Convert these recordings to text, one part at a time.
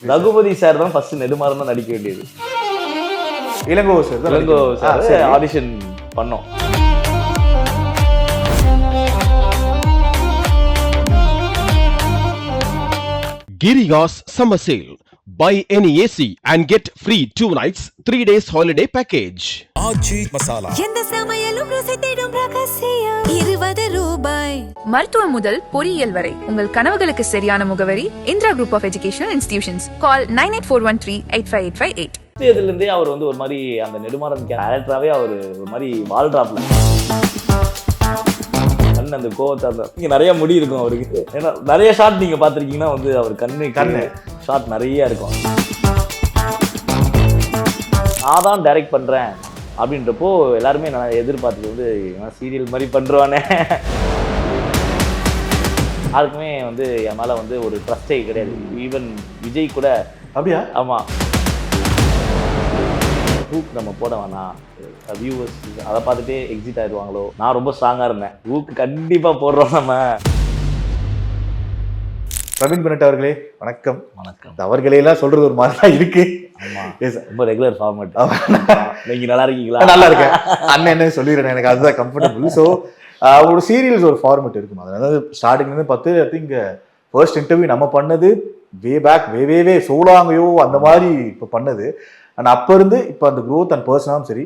Raghupathi sir தான் first Nedumaran தான் நடிக்க வேண்டியது. இளங்கோ சார் ஆடிஷன் பண்ணோம். Giriga's summer sale. Buy any AC and get free 2 nights, 3 days holiday package. ஆச்சி மசாலா. எந்த சமையலும் ருசி தேடும் ரகசியம் 20 ரூபாய். மருத்துவம் முதல் பொறியியல் வரை உங்கள் கனவுகளுக்கு சரியான முகவரி Indira group of educational institutions. Call 9841385858. இதுலேருந்தே அவர் வந்து ஒரு மாதிரி அந்த நெடுமாறன் கேரக்டராகவே அவர் ஒரு மாதிரி வாழ்றாப்ல. கண் அந்த கோவத்தை அந்த இங்கே நிறைய முடி இருக்கும் அவருக்கு. ஏன்னா நிறைய ஷாட் நீங்கள் பார்த்துருக்கீங்கன்னா வந்து அவர் கண்ணு ஷாட் நிறைய இருக்கும். நான் தான் டைரக்ட் பண்ணுறேன் அப்படின்றப்போ எல்லாருமே நான் எதிர்பார்த்தது வந்து சீரியல் மாதிரி பண்ணுறானே. யாருக்குமே வந்து என் மேலே வந்து ஒரு ட்ரஸ்டே கிடையாது. ஈவன் விஜய் கூட. அப்படியா? ஆமாம். ஹூக் நம்ம போட வேணாம், வியூவர்ஸ் அதை பார்த்துட்டே எக்ஸிட் ஆயிடுவாங்களோ. நான் ரொம்ப ஸ்ட்ராங்காக இருந்தேன். ஹூக் கண்டிப்பாக போடுறோம் நம்ம. பிரவீன் பெனட் அவர்களே வணக்கம். வணக்கம். அவர்களையெல்லாம் சொல்றது ஒரு மாதிரி தான் இருக்கு. ஆமாம், ரொம்ப ரெகுலர் ஃபார்மேட். நீங்கள் நல்லா இருக்கீங்களா? நல்லா இருக்கேன் அண்ணன். என்ன சொல்லிடுறேன், எனக்கு அதுதான் கம்ஃபர்டபுள். ஸோ ஒரு சீரியல்ஸ் ஒரு ஃபார்மேட் இருக்கும். அதாவது ஸ்டார்டிங்லேருந்து 10 ஐ திங்க் ஃபர்ஸ்ட் இன்டர்வியூ நம்ம பண்ணது வே பேக் வே சோலாங்கயோ அந்த மாதிரி இப்போ பண்ணது. அண்ட் அப்போ இருந்து இப்போ அந்த க்ரோத் அண்ட் பர்சனாலும் சரி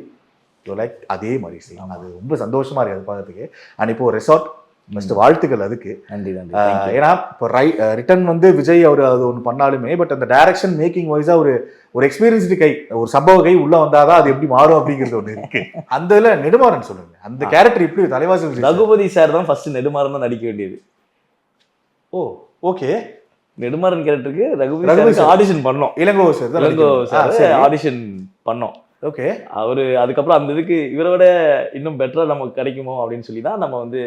லைக் அதே மாதிரி செய்யும். அது ரொம்ப சந்தோஷமா இருக்கு அது பார்க்கறதுக்கு. அண்ட் இப்போ ரெசார்ட் ஃபர்ஸ்ட் வாழ்த்துக்கள் அதுக்கு. நன்றி நன்றி. ஏன்னா இப்போ ரிட்டன் வந்து விஜய் அவர் அது ஒன்று பண்ணாலுமே பட் அந்த டைரக்ஷன் மேக்கிங் வைஸா ஒரு எக்ஸ்பீரியன்ஸ்டு கை, ஒரு சம்பவ கை உள்ள வந்தாதான் அது எப்படி மாறும் அப்படிங்கிறது ஒன்று இருக்கு. அந்த இதில் நெடுமாறன் சொல்லுங்க, அந்த கேரக்டர் எப்படி தலைவாசல்? ரகுபதி சார் தான் ஃபர்ஸ்ட் நெடுமாறன் தான் நடிக்க வேண்டியது. ஓ ஓகே. நெடுமாறன் கேரக்டருக்கு ரகுபதி ஆடிஷன் பண்ணோம். இளங்கோ சார் ஆடிஷன் பண்ணோம். ஓகே. அவரு அதுக்கப்புறம் அந்த இதுக்கு இவரை விட இன்னும் பெட்டரா நமக்கு கிடைக்குமோ அப்படின்னு சொல்லி தான் நம்ம வந்து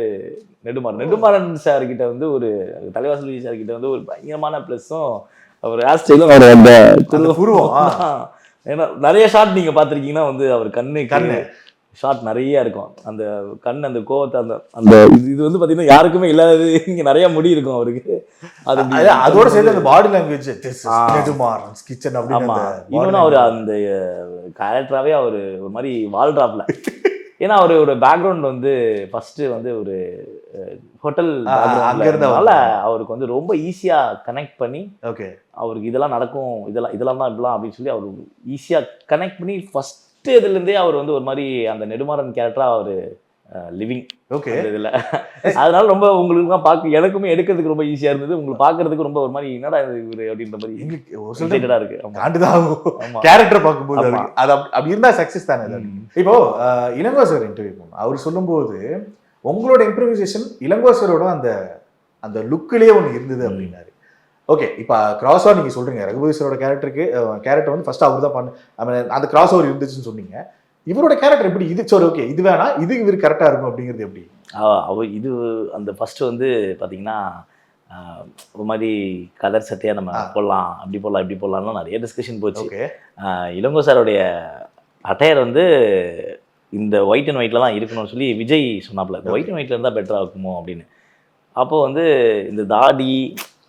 நெடுமாறன் சார் கிட்ட வந்து ஒரு தலைவாசல் விஜய் சார் கிட்ட வந்து ஒரு பயங்கரமான பிளஸும் அவர் ஆஸ்டைலும் அவர் அந்த உருவம். ஏன்னா நிறைய ஷாட் நீங்க பார்த்துருக்கீங்கன்னா வந்து அவர் கண்ணு ஷாட் நிறைய இருக்கும். அந்த கண் அந்த கோவத்தை அந்த அந்த இது வந்து பார்த்தீங்கன்னா யாருக்குமே இல்லாதது. இங்கே நிறைய முடி இருக்கும் அவருக்கு. அது அதோட சேர்ந்து அந்த பாடி லாங்குவேஜ் கிச்சன் அப்படி. இன்னொன்று அவர் அந்த கேரக்டராகவே அவர் ஒரு மாதிரி வாழ்றாப்ல. ஏன்னா அவரோட பேக்ரவுண்ட் வந்து ஃபர்ஸ்ட் வந்து ஒரு ஹோட்டல் அங்கிருந்தனால அவருக்கு வந்து ரொம்ப ஈஸியா கனெக்ட் பண்ணி ஓகே அவருக்கு இதெல்லாம் நடக்கும், இதெல்லாம் தான் இப்படிலாம் அப்படின்னு சொல்லி அவர் ஈஸியா கனெக்ட் பண்ணி ஃபர்ஸ்ட் இதுலேருந்தே அவர் வந்து ஒரு மாதிரி அந்த நெடுமாறன் கேரக்டரா அவர் லிவிங். ஓகே. இதில் அதனால ரொம்ப உங்களுக்கு தான் பார்க்க எனக்குமே எடுக்கிறதுக்கு ரொம்ப ஈஸியாக இருந்தது. உங்களுக்கு பார்க்கறதுக்கு ரொம்ப ஒரு மாதிரி என்னடா இவர் அப்படின்ற மாதிரி எங்களுக்கு இருக்கு. கேரக்டர் பார்க்கும்போது அது அப்படி இருந்தா சக்சஸ் தானே. இப்போ இளங்கோ சார் இன்டர்வியூ போனோம். அவர் சொல்லும்போது உங்களோட இம்ப்ரூவைசேஷன் இளங்கோ சாரோட அந்த லுக்கிலேயே ஒன்று இருந்தது அப்படின்னாரு. ஓகே. இப்போ கிராஸ் ஓவர் நீங்கள் சொல்கிறீங்க ரகுபதி சாரோட கேரக்டர் வந்து ஃபர்ஸ்ட் அவர் தான் அந்த கிராஸ் ஓவர் இருந்துச்சுன்னு சொன்னீங்க. இவரோட கேரக்டர் எப்படி இது சரி ஓகே இது வேணா இது இவர் கரெக்டாக இருக்கும் அப்படிங்கிறது எப்படி? அவர் இது அந்த ஃபர்ஸ்ட் வந்து பார்த்தீங்கன்னா ஒரு மாதிரி கலர் சட்டையாக நம்ம போடலாம், அப்படி போடலாம் இப்படி போடலாம்லாம் நிறைய டிஸ்கஷன் போச்சு. ஓகே. இளங்கோ சாரோடைய அட்டையர் வந்து இந்த ஒயிட் அண்ட் ஒயிட்ல தான் இருக்கணும்னு சொல்லி விஜய் சொன்னாப்ல. இந்த ஒயிட் அண்ட் ஒயிட்ல இருந்தால் பெட்டராக இருக்குமோ அப்படின்னு. அப்போ வந்து இந்த தாடி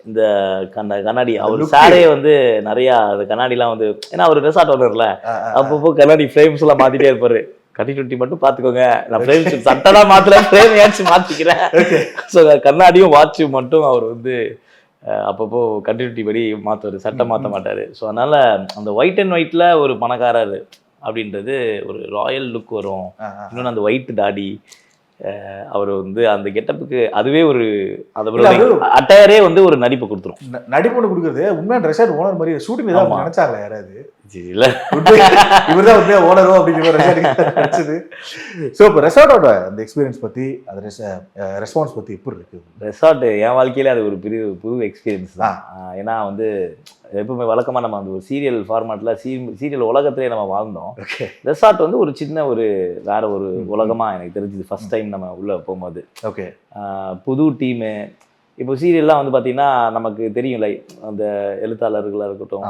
இந்த கண்ணாடி அவர் சாரே வந்து நிறையா அந்த கண்ணாடிலாம் வந்து ஏன்னா அவர் ரெசார்ட் ஓனர்ல அப்பப்போ கண்ணாடி ஃப்ரேம்ஸ் எல்லாம் மாத்திட்டே இருப்பாரு. கட்டி மட்டும் பார்த்துக்கோங்க, நான் ஃப்ரேம் சட்டெல்லாம் மாத்தல, ஃப்ரேம் ஏதாச்சும் மாற்றிக்கிறேன். ஸோ கண்ணாடியும் வாட்சும் மட்டும் அவர் வந்து அப்பப்போ கண்டினியூட்டி படி மாற்றுவார், சட்டை மாற்ற மாட்டார். ஸோ அதனால் அந்த ஒயிட் அண்ட் ஒயிட்டில் ஒரு பணக்காரர் அப்படின்றது ஒரு ராயல் லுக் வரும். இன்னொன்று அந்த ஒயிட் தாடி அவர் வந்து அந்த கெட்டப்புக்கு அதுவே ஒரு அட்டையரே வந்து ஒரு நடிப்பு கொடுத்துரும். நடிப்பு ஒன்று கொடுக்குறது உண்மையான ரெசார்ட் ஓனர் மாதிரி ஷூட்டிங் ஏதாவது நினைச்சாங்களா யாராவது? இல்லை இவர் தான் உண்மையாக ஓனரோ அப்படிங்கிற நினைச்சது. ஸோ இப்போ ரெசார்ட்டோட அந்த எக்ஸ்பீரியன்ஸ் பற்றி அது ரெஸ்பான்ஸ் பற்றி எப்படி இருக்கு? ரெசார்ட் என் வாழ்க்கையில அது ஒரு புது எக்ஸ்பீரியன்ஸ் தான். ஏன்னா வந்து எப்பவுமே வழக்கமாக நம்ம அந்த ஒரு சீரியல் ஃபார்மேட்டில் சீரியல் உலகத்திலே நம்ம வாழ்ந்தோம். ரெசார்ட் வந்து ஒரு சின்ன ஒரு வேற ஒரு உலகமாக எனக்கு தெரிஞ்சுது ஃபர்ஸ்ட் டைம் நம்ம உள்ளே போகும்போது. ஓகே. புது டீமு. இப்போ சீரியல்லாம் வந்து பார்த்தீங்கன்னா நமக்கு தெரியும்ல அந்த எழுத்தாளர்களாக இருக்கட்டும்,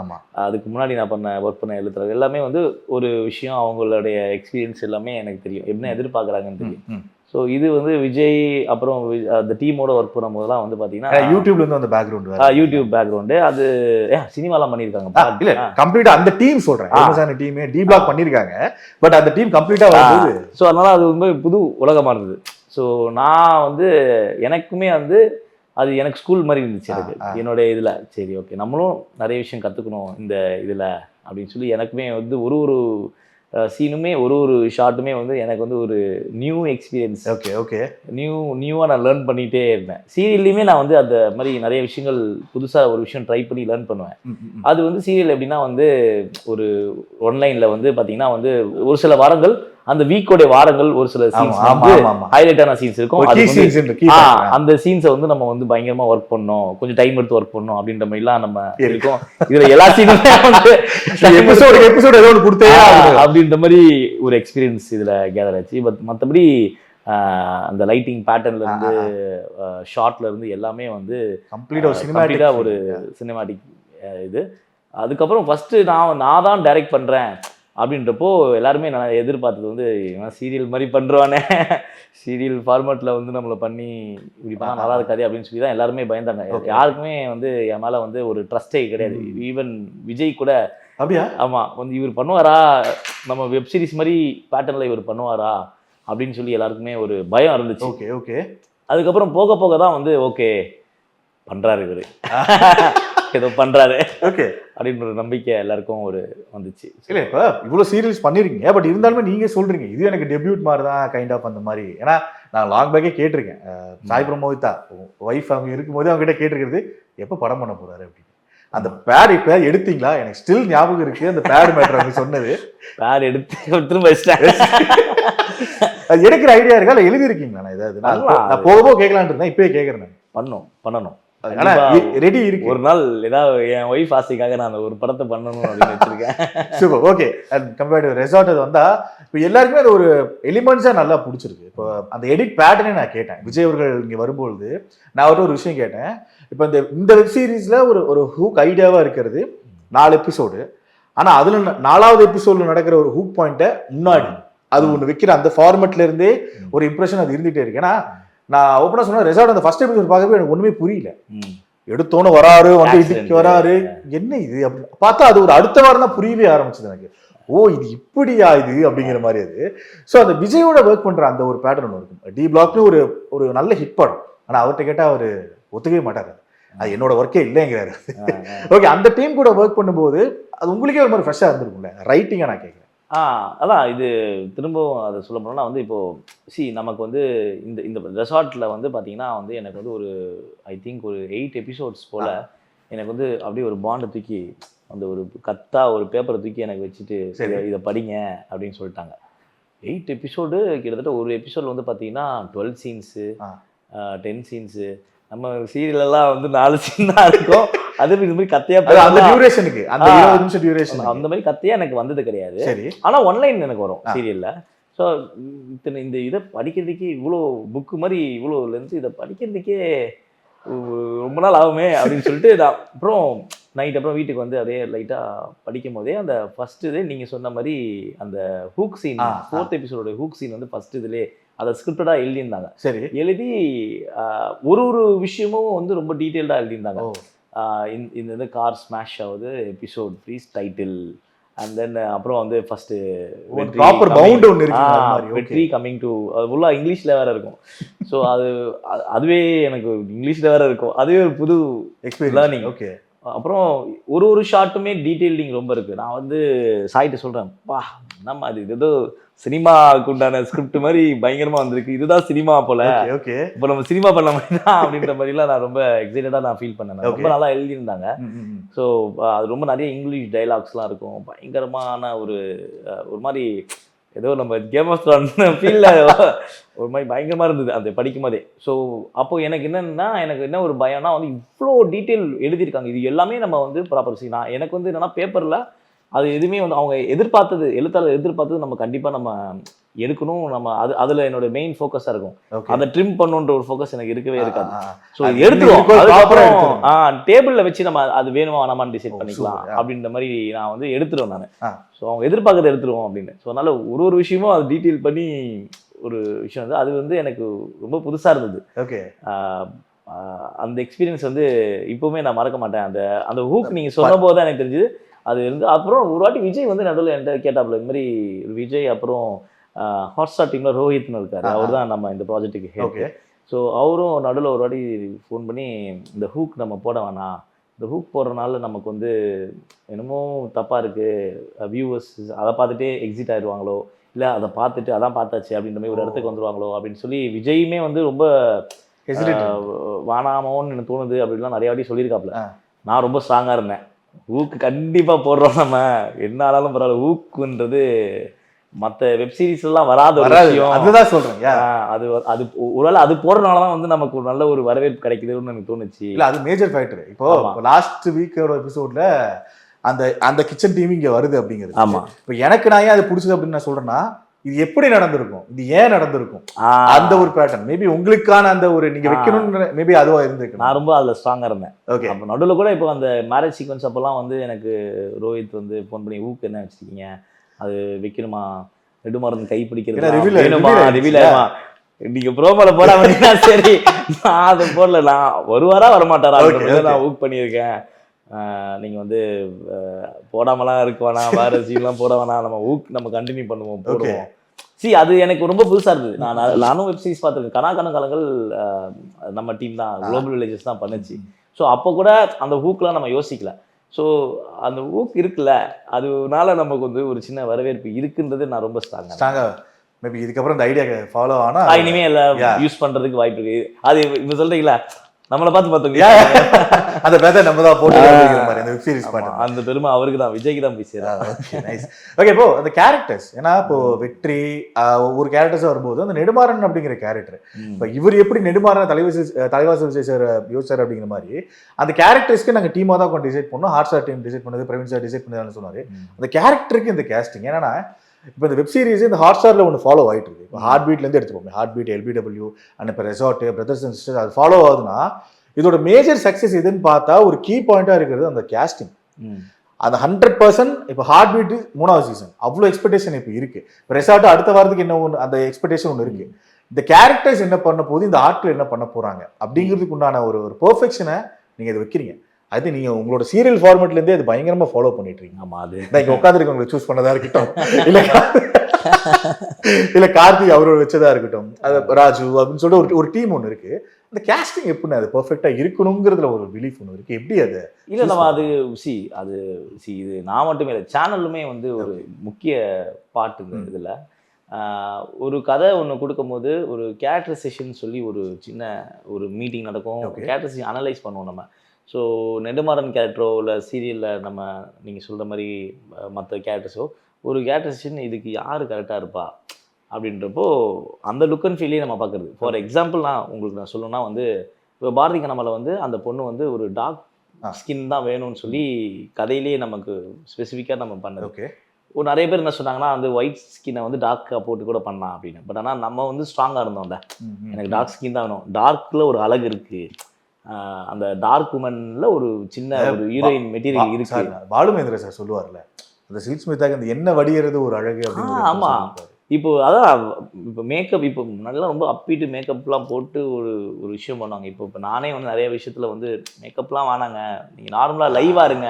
அதுக்கு முன்னாடி நான் ஒர்க் பண்ண எழுத்தாளர்கள் எல்லாமே வந்து ஒரு விஷயம் அவங்களுடைய எக்ஸ்பீரியன்ஸ் எல்லாமே எனக்கு தெரியும், என்ன எதிர்பார்க்குறாங்கன்னு தெரியும். ஸோ இது வந்து விஜய் அப்புறம் அந்த டீமோட ஒர்க் பண்ணும்போதெல்லாம் வந்து பார்த்தீங்கன்னா யூடியூப்ல இருந்து அந்த பேக்ரவுண்ட் யூடியூப் பேக்ரவுண்டு அது சினிமாலாம் பண்ணியிருக்காங்க. இல்ல கம்ப்ளீட்டா அந்த டீம் சொல்றேன், அமேசான் டீம் டி பிளாக் பண்ணிருக்காங்க, பட் அந்த டீம் கம்ப்ளீட்டா வருது. ஸோ அதனால அது ரொம்ப புது உலகமா இருந்தது. ஸோ நான் வந்து எனக்குமே வந்து அது எனக்கு ஸ்கூல் மாதிரி இருந்துச்சு எனக்கு என்னோட இதில். சரி ஓகே நம்மளும் நிறைய விஷயம் கற்றுக்கணும் இந்த இதில் அப்படின்னு சொல்லி எனக்குமே வந்து ஒரு சீனுமே ஒரு ஷாட்டுமே வந்து எனக்கு வந்து ஒரு நியூ எக்ஸ்பீரியன்ஸ். ஓகே ஓகே நியூவாக நான் லேர்ன் பண்ணிகிட்டே இருந்தேன். சீரியல்லையுமே நான் வந்து அந்த மாதிரி நிறைய விஷயங்கள் புதுசாக ஒரு விஷயம் ட்ரை பண்ணி லேர்ன் பண்ணுவேன். அது வந்து சீரியல் எப்படின்னா வந்து ஒரு ஒன்லைனில் வந்து பார்த்தீங்கன்னா வந்து ஒரு சில வாரங்கள் அந்த வீக்கோடைய வாரங்கள் ஒரு சில சீன்ஸ் வந்து ஹைலைட்டான சீன்ஸ் இருக்கும். அந்த சீன்ஸை வந்து நம்ம வந்து பயங்கரமா ஒர்க் பண்ணோம், கொஞ்சம் டைம் எடுத்து ஒர்க் பண்ணோம் அப்படின்ற மாதிரிலாம் நம்ம இருக்கும். இதுல எல்லா சீனுமே வந்து எபிசோட் ஏதோ ஒன்று கொடுத்தே அப்படின்ற மாதிரி ஒரு எக்ஸ்பீரியன்ஸ் இதுல கேதர் ஆச்சு. பட் மற்றபடி அந்த லைட்டிங் பேட்டர்ன்ல இருந்து ஷார்ட்ல இருந்து எல்லாமே வந்து கம்ப்ளீட்டா ஒரு சினிமாட்டிக் இது. அதுக்கப்புறம் ஃபர்ஸ்ட் நான் தான் டைரக்ட் பண்றேன் அப்படின்றப்போ எல்லாருமே நான் எதிர்பார்த்தது வந்து இவன் சீரியல் மாதிரி பண்ணுறானே, சீரியல் ஃபார்மேட்டில் வந்து நம்மளை பண்ணி இப்படி பண்ணால் நல்லா இருக்காது அப்படின்னு சொல்லி தான் எல்லாருமே பயந்தாங்க. யாருக்குமே வந்து என் மேலே வந்து ஒரு ட்ரஸ்டே கிடையாது. ஈவன் விஜய் கூட அப்படியா? ஆமாம், வந்து இவர் பண்ணுவாரா, நம்ம வெப் சீரிஸ் மாதிரி பேட்டர்னில் இவர் பண்ணுவாரா அப்படின்னு சொல்லி எல்லாருக்குமே ஒரு பயம் இருந்துச்சு. ஓகே ஓகே அதுக்கப்புறம் போக போக தான் வந்து ஓகே பண்ணுறாரு இவர் ஏதோ பண்றாரு ஓகே அப்படின்ற ஒரு நம்பிக்கை எல்லாருக்கும் ஒரு வந்துச்சு. இல்லை இப்போ இவ்வளோ சீரியல்ஸ் பண்ணியிருக்கீங்க, பட் இருந்தாலுமே நீங்கள் சொல்கிறீங்க இது எனக்கு டெபியூட் மாதிரி தான் கைண்ட் ஆஃப் அந்த மாதிரி. ஏன்னா நான் லாங் பேக்கே கேட்டிருக்கேன், சாய் பிரம்மோதிதா ஒய்ஃப் அவங்க இருக்கும்போது அவங்க கிட்ட கேட்டிருக்கிறது எப்போ படம் பண்ண போகிறாரு அப்படின்னு. அந்த பேட் இப்போ எடுத்தீங்களா? எனக்கு ஸ்டில் ஞாபகம் இருக்குது அந்த பேட் மேட்டர் அவங்க சொன்னது. பேட் எடுத்து திரும்ப அது எடுக்கிற ஐடியா இருக்கா இல்லை எழுதியிருக்கீங்களா? நான் ஏதாவது நான் போக போக கேட்கலான் இருந்தேன், இப்போயே கேட்குறேன். பண்ணணும் ரெடி இருக்கு. ஒரு நாள் ஏதாவது என் ஒய்ஃப் ஆசைக்காக நான் ஒரு படத்தை பண்ணணும் அப்படின்னு வச்சிருக்கேன். Super okay. And compared resort அது வந்தா இப்போ எல்லாருக்குமே அது ஒரு எலிமெண்ட்ஸா நல்லா பிடிச்சிருக்கு. இப்போ அந்த எடிட் பேட்டர்னே நான் கேட்டேன் விஜய் அவர்கள் இங்கே வரும்பொழுது. நான் அவர்கிட்ட ஒரு விஷயம் கேட்டேன். இப்போ இந்த வெப் சீரிஸ்ல ஒரு ஹூக் ஐடியாவா இருக்கிறது 4 எபிசோடு. ஆனா அதுல 4வது எபிசோட்ல நடக்கிற ஒரு ஹூக் பாயிண்ட்டை முன்னாடி அது ஒன்று வைக்கிற அந்த ஃபார்மெட்ல இருந்தே ஒரு இம்ப்ரெஷன் அது இருந்துகிட்டே இருக்கு. ஏன்னா நான் ஓப்பனா சொன்னேன், ரெசார்ட் அந்த ஃபர்ஸ்ட் எபிசோட் பார்க்கவே எனக்கு ஒண்ணுமே புரியல. எடுத்தோன்னு வராரு, வந்து இதுக்கு வராரு, என்ன இது அப்படின்னு பார்த்தா அது ஒரு அடுத்த வாரம் தான் புரியவே ஆரம்பிச்சது எனக்கு. ஓ இது இப்படியா இது அப்படிங்கிற மாதிரி அது. ஸோ அந்த விஜயோட ஒர்க் பண்ற அந்த ஒரு பேட்டர்ன் ஒன்று இருக்கும். டி பிளாக்னு ஒரு நல்ல ஹிட் படம். ஆனால் அவர்கிட்ட கேட்டால் அவர் ஒத்துக்கவே மாட்டாரு, அது என்னோட ஒர்க்கே இல்லைங்கிறாரு. ஓகே, அந்த டீம் கூட ஒர்க் பண்ணும்போது அது உங்களுக்கே ஒரு மாதிரி ஃப்ரெஷ்ஷாக இருந்திருக்கும்ல ரைட்டிங்காக நான் கேட்குறேன். அதான் இது திரும்பவும் அதை சொல்ல போனோம்னா வந்து இப்போது நமக்கு வந்து இந்த ரெசார்ட்டில் வந்து பார்த்தீங்கன்னா வந்து எனக்கு வந்து ஒரு ஐ திங்க் ஒரு 8 எபிசோட்ஸ் போல் எனக்கு வந்து அப்படியே ஒரு பாண்டை தூக்கி அந்த ஒரு ஒரு பேப்பரை தூக்கி எனக்கு வச்சுட்டு இதை படிங்க அப்படின்னு சொல்லிட்டாங்க. 8 எபிசோடு கிட்டத்தட்ட ஒரு எபிசோட் வந்து பார்த்தீங்கன்னா 12 சீன்ஸு 10 சீன்ஸு. நம்ம சீரியலெல்லாம் வந்து 4 சீன் தான் இருக்கும். அது இந்த மாதிரி கத்தையா அந்த டியூரேஷனுக்கு அந்த 20 நிமிஷம் டியூரேஷன் அந்த மாதிரி கத்தையா எனக்கு வந்தது கிடையாது. ஆனா ஒன்லைன் எனக்கு வரும் சீரியல்ல. ஸோ இந்த இதை படிக்கிறதுக்கே இவ்வளோ புக்கு மாதிரி இவ்வளோ லென்ஸ், இதை படிக்கிறதுக்கே ரொம்ப நாள் ஆகுமே அப்படின்னு சொல்லிட்டு அப்புறம் நைட் அப்புறம் வீட்டுக்கு வந்து அப்படியே லைட்டாக படிக்கும் போதே அந்த ஃபர்ஸ்ட் இதே நீங்கள் சொன்ன மாதிரி அந்த ஹூக் சீன் 4th எபிசோட ஹூக் சீன் வந்து ஃபர்ஸ்ட் இதுலேயே அதை ஸ்கிரிப்டடாக எழுதியிருந்தாங்க. சரி, எழுதி ஒரு விஷயமும் வந்து ரொம்ப டீட்டெயில்டாக எழுதியிருந்தாங்க. இந்த கார் ஸ்மாஷ் ஆகுது, episode freeze title, and then அப்புறம் வந்து ஃபர்ஸ்ட் ப்ராப்பர் பவுண்ட் ஒன்று இருக்கு, வெற்றி கமிங் டு, அது ஃபுல்லாக இங்கிலீஷில் வேற இருக்கும். ஸோ அதுவே எனக்கு இங்கிலீஷில் வேற இருக்கும், அதுவே ஒரு புது எக்ஸ்பீரியன்ஸ். ஓகே, அப்புறம் ஒரு ஷார்ட்டுமே டீட்டெயிலிங் ரொம்ப இருக்கு. நான் வந்து சாய்ட்டு சொல்றேன், பா நம்ம அது ஏதோ சினிமாவுக்கு உண்டான ஸ்கிரிப்ட் மாதிரி பயங்கரமா வந்திருக்கு, இதுதான் சினிமா போல, இப்போ நம்ம சினிமா பண்ண மாதிரி தான் அப்படின்ற மாதிரிலாம் நான் ரொம்ப எக்ஸைட்டடா நான் ஃபீல் பண்ணேன். ரொம்ப நல்லா எழுதியிருந்தாங்க. ஸோ அது ரொம்ப நிறைய இங்கிலீஷ் டைலாக்ஸ்லாம் இருக்கும், பயங்கரமான ஒரு மாதிரி ஏதோ நம்ம கேம் ஆஃப் த்ரோன்ஸ் ஃபீல்ல ஒரு மாதிரி பயங்கரமா இருந்தது அந்த படிக்கும் போதே. ஸோ அப்போ எனக்கு என்ன ஒரு பயம்னா வந்து இவ்வளோ டீட்டெயில் எழுதியிருக்காங்க, இது எல்லாமே நம்ம வந்து ப்ராப்பர் சீனா. எனக்கு வந்து என்னன்னா பேப்பர்ல அது எதுவுமே வந்து அவங்க எழுத்தாளர் எதிர்பார்த்தது நம்ம கண்டிப்பா நம்ம எடுக்கணும், நம்ம அதுல என்னோட மெயின் ஃபோக்கஸா இருக்கும். அதை ட்ரிம் பண்ணுன்ற ஒரு ஃபோக்கஸ் எனக்கு இருக்கவே இருக்காது. ஸோ எடுத்துருவோம், டேபிள்ல வச்சு நம்ம அது வேணுமா வேணாமான்னு டிசைட் பண்ணிக்கலாம் அப்படின்ற மாதிரி நான் வந்து எடுத்துருவேன் நான். ஸோ அவங்க எதிர்பார்க்கறத எடுத்துருவோம் அப்படின்னு. ஸோ அதனால ஒரு விஷயமும் அது டீட்டெயில் பண்ணி ஒரு விஷயம் வந்து அது வந்து எனக்கு ரொம்ப புதுசாக இருந்தது. ஓகே. அந்த எக்ஸ்பீரியன்ஸ் வந்து இப்போவுமே நான் மறக்க மாட்டேன். அந்த அந்த ஹூக் நீங்கள் சொன்ன போது தான் எனக்கு தெரிஞ்சுது. அது இருந்து அப்புறம் ஒரு வாட்டி விஜய் வந்து நடுவில் என்கிட்ட கேட்டாப்புல, இந்த மாதிரி விஜய் அப்புறம் ஹாட் ஸ்டார் டீமில் ரோஹித்னு இருக்காரு, அவர் தான் நம்ம இந்த ப்ராஜெக்ட்டுக்கு ஹெட். ஸோ அவரும் நடுவில் ஒரு வாட்டி ஃபோன் பண்ணி, இந்த ஹூக் நம்ம போட வேணாம், இந்த ஹூக் போடுறதுனால நமக்கு வந்து என்னமோ தப்பாக இருக்குது, வியூவர்ஸ் அதை பார்த்துட்டே எக்ஸிட் ஆயிடுவாங்களோ, இல்லை அதை பார்த்துட்டு அதான் பார்த்தாச்சு அப்படின்ற மாதிரி ஒரு இடத்துக்கு வந்துடுவாங்களோ அப்படின்னு சொல்லி விஜயுமே வந்து ரொம்ப வானாமோன்னு எனக்கு தோணுது அப்படின்லாம் நிறைய வாட்டி சொல்லியிருக்காப்புல. நான் ரொம்ப ஸ்ட்ராங்காக இருந்தேன், ஊக்கு கண்டிப்பாக போடுறோம், நம்ம என்ன ஆனாலும் பரவாயில்ல, ஊக்குன்றது மற்ற வெப்சீரிஸ்லாம் வராத ஒரு விஷயம். அதுதான் சொல்றேன். அது அது ஒருவேளை அது போடுறதுனால தான் வந்து நமக்கு ஒரு நல்ல ஒரு வரவேற்பு கிடைக்குதுன்னு எனக்கு தோணுச்சு. இல்லை, அது மேஜர் ஃபேக்டர். இப்போ லாஸ்ட் வீக்கோட எபிசோட்ல அந்த அந்த கிச்சன் டீம் இங்கே வருது அப்படிங்கிறது. ஆமா. இப்போ எனக்கு நான் ஏன் அது பிடிச்சது அப்படின்னு நான் சொல்றேன்னா, இது எப்படி நடந்திருக்கும், இது ஏன் நடந்திருக்கும், அந்த ஒரு பேட்டர்ன் மேபி உங்களுக்கான அந்த ஒரு நீங்க வைக்கணும்னு மேபி அதுவா இருந்திருக்கு. நான் ரொம்ப அதில் ஸ்ட்ராங்காக இருந்தேன். ஓகே. அப்போ நடுவில் கூட இப்போ அந்த மேரேஜ் சீக்வன்ஸ் அப்போல்லாம் வந்து எனக்கு ரோஹித் வந்து ஃபோன் பண்ணி, ஊக்கு என்ன வச்சுருக்கீங்க, அது வைக்கணுமா, நெடுமாறன் கை பிடிக்கிறது ரிவீல் ஆகுமா, நீங்க ப்ரோமோல போடாம சரி நான் அதை போடல, நான் வருவாரா வரமாட்டாரா நான் ஊக் பண்ணியிருக்கேன், நீங்கள் வந்து போடாமலாம் இருக்க வேணாம், வேறு சீன்லாம் போட வேணாம், நம்ம ஊக் நம்ம கண்டினியூ பண்ணுவோம் போடுவோம். அது எனக்கு ரொம்ப புதுசாக இருந்தது. நானும் வெப் சீரிஸ் பார்த்துருக்கேன், கணக்கான காலங்கள் நம்ம டீம் தான், குளோபல் வில்லேஜஸ் தான் பண்ணுச்சு. ஸோ அப்போ கூட அந்த ஹூக்லாம் நம்ம யோசிக்கல. ஸோ அந்த ஊக் இருக்குல்ல, அதனால நமக்கு வந்து ஒரு சின்ன வரவேற்பு இருக்குன்றது நான் ரொம்ப ஸ்ட்ராங்காக மேபி இதுக்கப்புறம் இந்த ஐடியா ஃபாலோ ஆனா இனிமே எல்லாம் யூஸ் பண்றதுக்கு வாய்ப்பு இருக்கு. அது இப்போ சொல்றீங்களா, நம்மளை பார்த்து பார்த்தோங்க அந்த பேரை நம்ம தான் போட்டு மாதிரி அந்த வெப் சீரிஸ் பாட்டு, அந்த பெருமை அவருக்கு தான், விஜய்க்கு தான் போய் சேரும். ஓகே. இப்போ அந்த கேரக்டர்ஸ், ஏன்னா இப்போ வெற்றி ஒவ்வொரு கேரக்டர்ஸாக வரும்போது அந்த நெடுமாறன் அப்படிங்கிற கேரக்டர், இப்போ இவர் எப்படி நெடுமாறன் தலைவாசல் விஜய் சார் யோசிச்சார் அப்படிங்கிற மாதிரி அந்த கேரக்டர்ஸ்க்கு நாங்கள் டீமாக தான் கொஞ்சம் டிசைட் பண்ணோம். ஹாட் ஸ்டார் டீம் டிசைட் பண்ணது, பிரவீன் சார் டிசைட் பண்ணதுன்னு சொன்னார். அந்த கேரக்டருக்கு இந்த கேஸ்டிங் என்னன்னா, இப்போ இந்த வெப் சீரிஸ் இந்த ஹாட் ஸ்டாரில் ஒன்று ஃபாலோ ஆகிட்டு இருக்கு. இப்போ ஹார்ட் பீட்லேருந்து எடுத்துப்போம், ஹார்ட் பீட், LBW அண்ட் இப்போ ரெசார்ட்டு, பிரதர்ஸ் அண்ட் சிஸ்டர்ஸ், அது ஃபாலோ ஆகுதுன்னா இதோட மேஜர் சக்ஸஸ் எதுன்னு பார்த்தா ஒரு கீ பாயிண்டாக இருக்கிறது அந்த கேஸ்டிங். அந்த 100% இப்போ ஹார்ட் பீட் 3வது சீசன் அவ்வளோ எக்ஸ்பெக்டேஷன் இப்போ இருக்கு. இப்போ ரெசார்ட்டு அடுத்த வாரத்துக்கு என்ன ஒன்று அந்த எக்ஸ்பெக்டேஷன் ஒன்று இருக்கு. இந்த கேரக்டர்ஸ் என்ன பண்ண போது, இந்த ஆட்கள் என்ன பண்ண போறாங்க அப்படிங்கிறதுக்கு உண்டான ஒரு பெர்ஃபெக்ஷனை நீங்கள் இதை வைக்கிறீங்க. அது நீங்க உங்களோட சீரியல் ஃபார்மேட்ல இருந்தே அது பயங்கரமா ஃபாலோ பண்ணிட்டு இருக்கீங்க. ஆமா, அது இங்க உட்காந்துருக்கவங்களை சூஸ் பண்ணதா இருக்கட்டும், இல்ல கார்த்திக் அவரோட வச்சதா இருக்கட்டும், அது ராஜு அப்படின்னு சொல்லிட்டு ஒரு டீம் ஒன்று இருக்கு. அந்த கேஸ்டிங் எப்படின்னு அது பெர்ஃபெக்டா இருக்கணுங்கிறதுல ஒரு பிலீஃப் ஒன்று இருக்கு. எப்படி அது இல்லை நம்ம அது இது நான் மட்டுமே இல்லை, சேனலுமே வந்து ஒரு முக்கிய பாட்டுங்க இதில். ஒரு கதை ஒன்று கொடுக்கும்போது ஒரு கேரக்டரைசேஷன் சொல்லி ஒரு சின்ன ஒரு மீட்டிங் நடக்கும், கேரக்டரைசேஷன் அனலைஸ் பண்ணுவோம் நம்ம. ஸோ நெடுமாறன் கேரக்டரோ இல்லை சீரியலில் நம்ம நீங்கள் சொல்கிற மாதிரி மற்ற கேரக்டர்ஸோ ஒரு கேரக்டரைசேஷன் இதுக்கு யார் கரெக்டாக இருப்பா அப்படின்றப்போ அந்த லுக் அண்ட் ஃபீலே நம்ம பார்க்குறது. ஃபார் எக்ஸாம்பிள் நான் சொல்லணும்னா வந்து இப்போ பாரதி கண்ணம்மாவில் வந்து அந்த பொண்ணு வந்து ஒரு டார்க் ஸ்கின் தான் வேணும்னு சொல்லி கதையிலேயே நமக்கு ஸ்பெசிஃபிக்காக நம்ம பண்ணது. ஓகே. ஒரு நிறைய பேர் என்ன சொன்னாங்கன்னா வந்து ஒயிட் ஸ்கின்னை வந்து டார்க்காக போட்டு கூட பண்ணலாம் அப்படின்னு. பட் ஆனால் நம்ம வந்து ஸ்ட்ராங்காக இருந்தோம்ல, எனக்கு டார்க் ஸ்கின் தான் வேணும், டார்க்கில் ஒரு அழகு இருக்குது, அந்த டார்க் உமன்ல ஒரு சின்ன ஒரு ஹீரோயின் மெட்டீரியல் இருக்கு. பாலுமேந்திர சார் சொல்லுவார்ல, அந்த சில்க் ஸ்மித்தாக்கு அந்த என்ன வடிகிறது ஒரு அழகு அப்படின்னு. ஆமா, இப்போ அதான் இப்போ மேக்கப், இப்போ நல்லா ரொம்ப அப்பீட்டு மேக்கப்லாம் போட்டு ஒரு விஷயம் பண்ணுவாங்க. இப்போ நானே வந்து நிறைய விஷயத்துல வந்து மேக்கப்லாம் வேணாங்க, நீங்க நார்மலா லைவா இருங்க,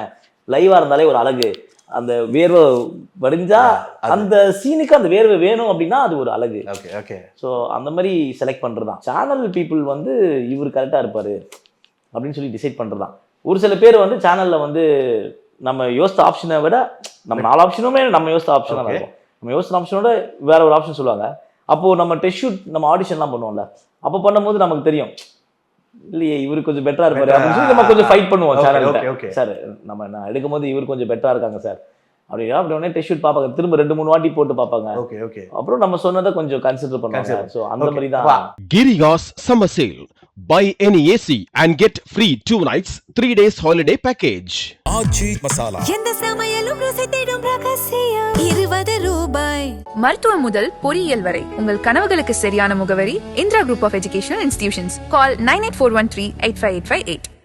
லைவா இருந்தாலே ஒரு அழகு, அந்த வேர்வை வடிஞ்சா அந்த சீனுக்கு அந்த வேர்வை வேணும் அப்படின்னா அது ஒரு அழகு. Okay okay. ஸோ அந்த மாதிரி செலக்ட் பண்றதுதான். சேனல் பீப்புள் வந்து இவர் கரெக்டா இருப்பாரு அப்படின்னு சொல்லி டிசைட் பண்ணுறதான். ஒரு சில பேர் வந்து சேனலில் வந்து நம்ம யோசித்த ஆப்ஷனை விட நம்ம 4 ஆப்ஷனுமே நம்ம யோசித்த ஆப்ஷனாக இருக்கும், நம்ம யோசித்த ஆப்ஷனோட வேற ஒரு ஆப்ஷன் சொல்லுவாங்க. அப்போது நம்ம டெஸ்ட் ஷூட் நம்ம ஆடிஷன்லாம் பண்ணுவோம்ல, அப்போ பண்ணும்போது நமக்கு தெரியும் இல்லையே இவர் கொஞ்சம் பெட்டராக இருப்பாரு அப்படின்னு சொல்லி நம்ம கொஞ்சம் ஃபைட் பண்ணுவோம் சேனல். சார் நான் எடுக்கும் போது இவர் கொஞ்சம் பெட்டராக இருக்காங்க சார் அப்படின்னா அப்படி உடனே டெஸ்ட் ஷூட் பார்ப்பாங்க, திரும்ப 2-3 வாட்டி போட்டு பார்ப்பாங்க. Okay okay. அப்புறம் நம்ம சொன்னதை கொஞ்சம் கன்சிடர் பண்ணுவாங்க. ஸோ அந்த மாதிரி தான். Girigas Summer Sale. Buy any AC and get free 2 nights 3 days holiday package. ஆச்சி மசாலா எந்த சமையலும் ருசி தேடும் ரகசியம் 20 ரூபாய். மருத்துவம் முதல் பொறியியல் வரை உங்கள் கனவுகளுக்கு சரியான முகவரி Indira group of educational institutions. Call 9841385858.